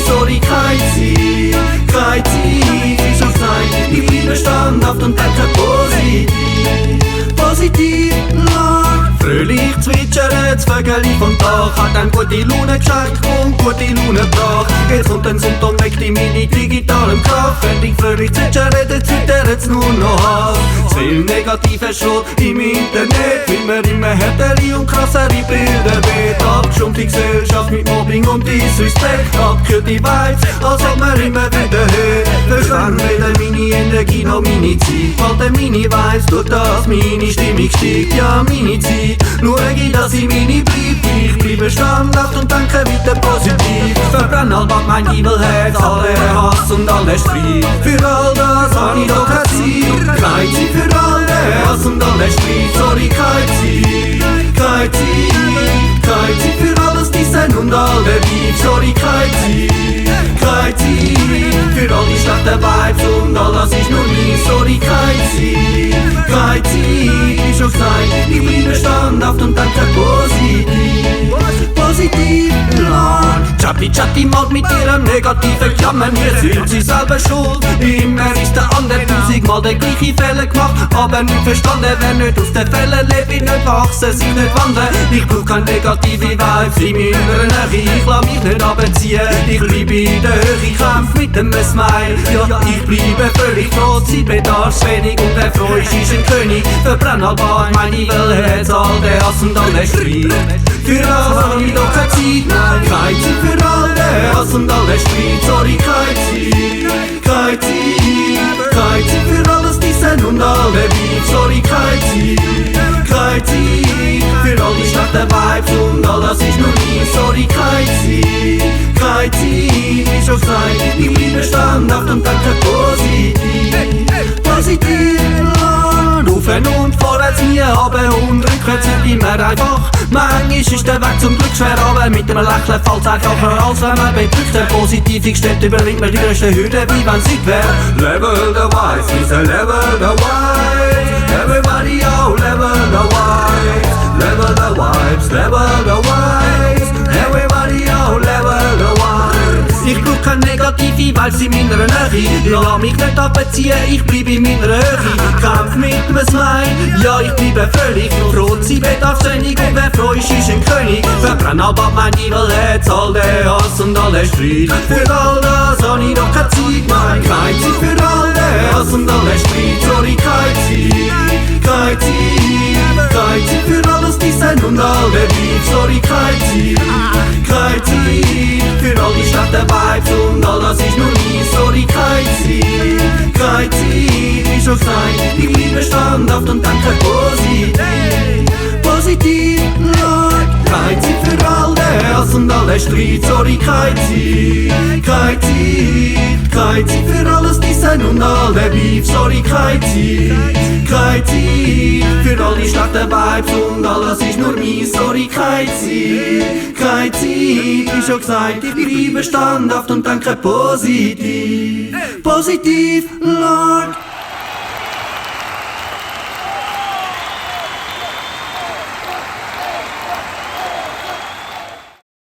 sorry, keine Zeit, keine Zeit. Wie schon gesagt, ich bleibe standhaft und denke positiv, positiv, Lord. Fröhlich zwitschern das Vögeli vom Dach, hat dann gute Laune geschenkt und gute Laune gebracht. Jetzt kommt ein Sonntag, weckt in meine digitalem Kraft. Wenn ich fröhlich zwitschere, dann zwittert nur noch ab. Zu viel Negatives Schrott im Internet, will mir immer härtere und krassere Bilder weht. Abgestumpfte Gesellschaft mit Mobbing und Disrespect, abgekühlte Vibes, als ob man immer wieder hört. Verschwende weder meine Energie noch meine Zeit, halte meine Vibes, tut das meine Stimmung steigt, ja meine Zeit. Schau ich, dass ich meine bleib, ich bleibe standhaft und denke weiter positiv. Verbrenn allbald mein Evilherz, alle Hass und alle Streit. Für all das hab ich doch keine Zeit, keine Zeit für all den Hass und alle Streit. Sorry, keine Zeit, keine Zeit, keine Zeit für alles Design und all der Beef. Sorry, keine Zeit, keine Zeit für all die schlechten Vibes und all das ist nur nie. Sorry, keine Zeit, keine Zeit, wie schon gesagt, ich bleibe standhaft und denke positiv, positiv, Lord. Chatti macht mit ihrem negativen Klammern, hier sind sie selber schuld. Immer ist der andere tausendmal der gleiche Fehler gemacht, aber nicht verstanden. Wer nicht aus den Fällen lebt, wird nicht wachsen, sich nicht wandern. Ich brauch keine negative Vibes in meiner Nähe, ich lass mich nicht abziehen. Ich bleibe in der Höhe, ich kämpf mit einem Smile. Ja, ich bleibe völlig tot, Zeit bedarfswenig und wer freut ist ein König. Verbrenn allbald mein Evilherz, all der Hass und alle Streit. Für das hab ich doch keine Zeit, keine Zeit für all den Hass und alle Streit. Sorry, keine Zeit, keine Zeit, keine Zeit für alles Design und alle Beef. Sorry, keine Zeit, keine Zeit für all die schlechten Vibes und all das ist nur nie. Sorry, keine Zeit, keine Zeit, wie schon gesagt, ich bleibe standhaft und denke positiv, positiv, Lord. Rauf und vorwärts nie, aber und rückwärts nicht immer einfach. Manchmal ist der Weg zum Glück schwer, aber mit dem Lächeln fällt's einfacher, als wenn man bedrückt. Der positiv gestellt überwindet man die größte Hürde, wie wenn es nicht wär. Level the wise, we say level the wise. Everybody oh, level the wise. Level the vibes, level the wise. Everybody oh, level the wise. Ich brauch keine negative Vibes in meiner Nähe, lass mich nicht abziehen, ich bleib in meiner Höhe. Kämpf mit einem Smile, ja ich bleibe völlig froh. Sie bedarfsständig und wer freut ist ein König. Verbrenn aber mein Evilherz, all der Hass und alle Streit. Für all das hab ich doch keine Zeit, nein, keine Zeit für all der Hass und alle Streit. Sorry, keine Zeit, keine Zeit, keine Zeit für alles Design und all der Beef. Sorry, keine Zeit, keine Zeit für all die schlechten Vibes und all das ist nur nie. Sorry, keine Zeit, keine Zeit, wie schon gesagt, ich bleibe standhaft und denke positiv, positiv, Lord. Keine Zeit für all den Hass und alle Streit. Sorry, keine Zeit, keine Zeit, keine Zeit für alles Design und all der Beef. Sorry, keine Zeit, keine Zeit für all die schlechten Vibes und all das ist nur mies. Sorry, keine Zeit, keine Zeit, wie schon gesagt, ich bleibe standhaft und denke positiv, positiv, Lord.